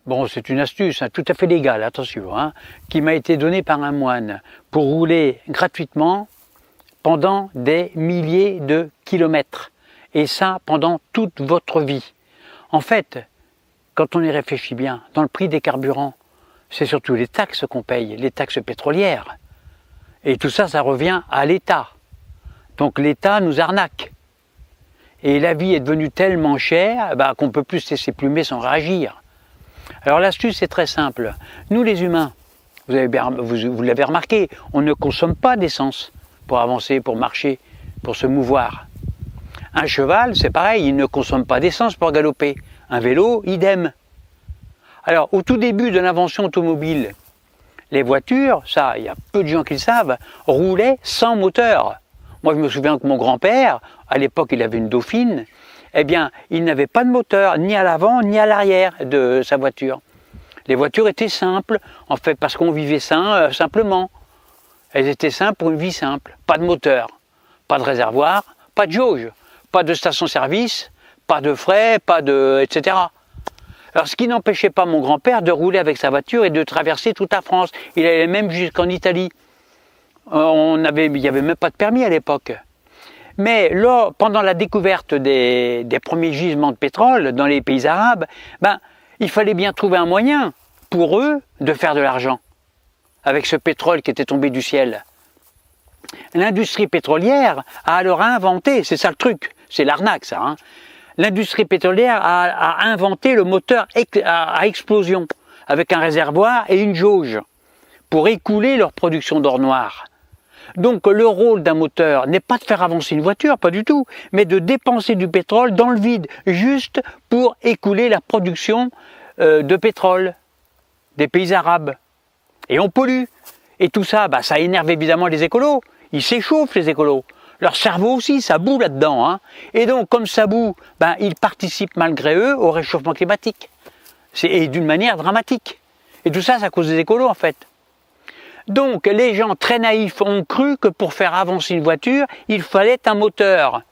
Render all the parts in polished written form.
Bon, c'est une astuce tout à fait légale, attention, qui m'a été donnée par un moine pour rouler gratuitement pendant des milliers de kilomètres. Et ça, pendant toute votre vie. En fait, quand on y réfléchit bien, dans le prix des carburants, c'est surtout les taxes qu'on paye, les taxes pétrolières. Et tout ça, ça revient à l'État. Donc l'État nous arnaque. Et la vie est devenue tellement chère qu'on ne peut plus se laisser plumer sans réagir. Alors l'astuce est très simple. Nous les humains, vous l'avez remarqué, on ne consomme pas d'essence pour avancer, pour marcher, pour se mouvoir. Un cheval, c'est pareil, il ne consomme pas d'essence pour galoper. Un vélo, idem. Alors au tout début de l'invention automobile, les voitures, ça, il y a peu de gens qui le savent, roulaient sans moteur. Moi je me souviens que mon grand-père, à l'époque il avait une Dauphine, eh bien, il n'avait pas de moteur, ni à l'avant, ni à l'arrière de sa voiture. Les voitures étaient simples, en fait, parce qu'on vivait simplement. Elles étaient simples pour une vie simple. Pas de moteur, pas de réservoir, pas de jauge, pas de station-service, pas de frais, etc. Alors, ce qui n'empêchait pas mon grand-père de rouler avec sa voiture et de traverser toute la France. Il allait même jusqu'en Italie. Il n'y avait même pas de permis à l'époque. Mais là, pendant la découverte des premiers gisements de pétrole dans les pays arabes, il fallait bien trouver un moyen pour eux de faire de l'argent avec ce pétrole qui était tombé du ciel. L'industrie pétrolière a alors inventé, c'est ça le truc, c'est l'arnaque ça, l'industrie pétrolière a inventé le moteur à explosion avec un réservoir et une jauge pour écouler leur production d'or noir. Donc le rôle d'un moteur n'est pas de faire avancer une voiture, pas du tout, mais de dépenser du pétrole dans le vide, juste pour écouler la production de pétrole des pays arabes. Et on pollue. Et tout ça, ça énerve évidemment les écolos. Ils s'échauffent les écolos. Leur cerveau aussi, ça boue là-dedans. Et donc comme ça boue, ils participent malgré eux au réchauffement climatique. Et d'une manière dramatique. Et tout ça, c'est à cause des écolos en fait. Donc les gens très naïfs ont cru que pour faire avancer une voiture, il fallait un moteur,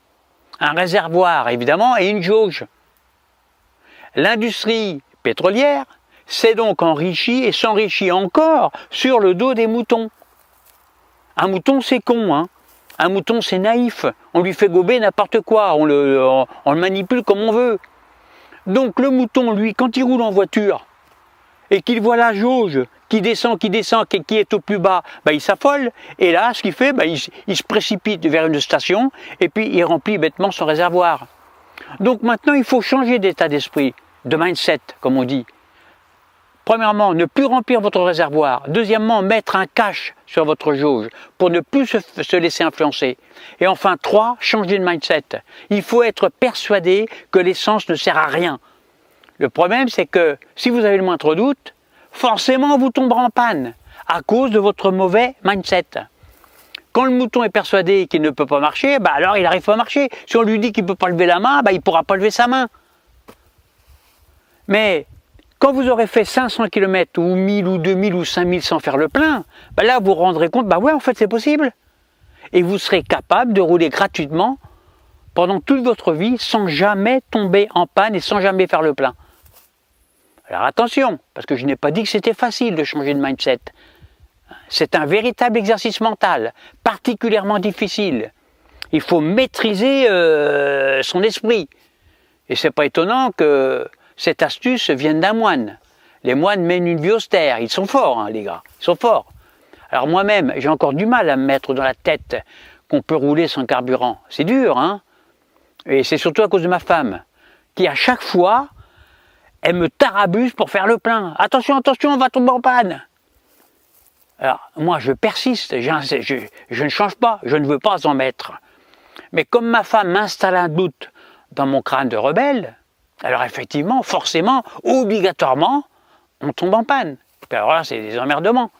un réservoir évidemment et une jauge. L'industrie pétrolière s'est donc enrichie et s'enrichit encore sur le dos des moutons. Un mouton c'est con, Un mouton c'est naïf, on lui fait gober n'importe quoi, on le manipule comme on veut. Donc le mouton lui quand il roule en voiture et qu'il voit la jauge qui descend, qui est au plus bas, il s'affole. Et là, ce qu'il fait, il se précipite vers une station et puis il remplit bêtement son réservoir. Donc maintenant, il faut changer d'état d'esprit, de mindset, comme on dit. Premièrement, ne plus remplir votre réservoir. Deuxièmement, mettre un cache sur votre jauge pour ne plus se laisser influencer. Et enfin, 3, changer de mindset. Il faut être persuadé que l'essence ne sert à rien. Le problème, c'est que si vous avez le moindre doute, forcément vous tomberez en panne à cause de votre mauvais mindset. Quand le mouton est persuadé qu'il ne peut pas marcher, alors il n'arrive pas à marcher. Si on lui dit qu'il ne peut pas lever la main, il ne pourra pas lever sa main. Mais quand vous aurez fait 500 km ou 1000 ou 2000 ou 5000 sans faire le plein, là vous vous rendrez compte, ouais en fait c'est possible. Et vous serez capable de rouler gratuitement pendant toute votre vie sans jamais tomber en panne et sans jamais faire le plein. Alors attention, parce que je n'ai pas dit que c'était facile de changer de mindset. C'est un véritable exercice mental, particulièrement difficile. Il faut maîtriser son esprit. Et c'est pas étonnant que cette astuce vienne d'un moine. Les moines mènent une vie austère, ils sont forts les gars, ils sont forts. Alors moi-même, j'ai encore du mal à me mettre dans la tête qu'on peut rouler sans carburant. C'est dur, Et c'est surtout à cause de ma femme, qui à chaque fois, elle me tarabuse pour faire le plein. Attention, on va tomber en panne. Alors, moi, je persiste, je ne change pas, je ne veux pas en mettre. Mais comme ma femme m'installe un doute dans mon crâne de rebelle, alors effectivement, forcément, obligatoirement, on tombe en panne. Alors là, c'est des emmerdements.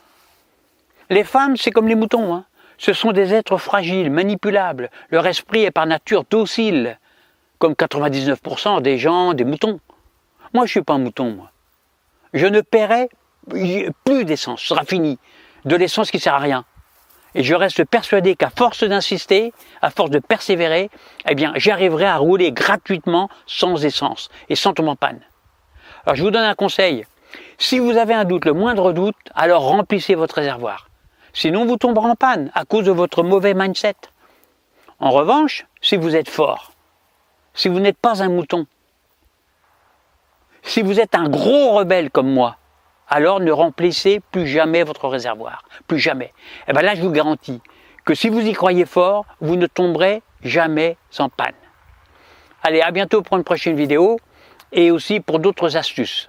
Les femmes, c'est comme les moutons. Ce sont des êtres fragiles, manipulables. Leur esprit est par nature docile, comme 99% des gens, des moutons. Moi, je ne suis pas un mouton, moi. Je ne paierai plus d'essence, ce sera fini. De l'essence qui ne sert à rien. Et je reste persuadé qu'à force d'insister, à force de persévérer, j'arriverai à rouler gratuitement sans essence et sans tomber en panne. Alors je vous donne un conseil. Si vous avez un doute, le moindre doute, alors remplissez votre réservoir. Sinon, vous tomberez en panne à cause de votre mauvais mindset. En revanche, si vous êtes fort, si vous n'êtes pas un mouton, si vous êtes un gros rebelle comme moi, alors ne remplissez plus jamais votre réservoir. Plus jamais. Et bien là, je vous garantis que si vous y croyez fort, vous ne tomberez jamais en panne. Allez, à bientôt pour une prochaine vidéo et aussi pour d'autres astuces.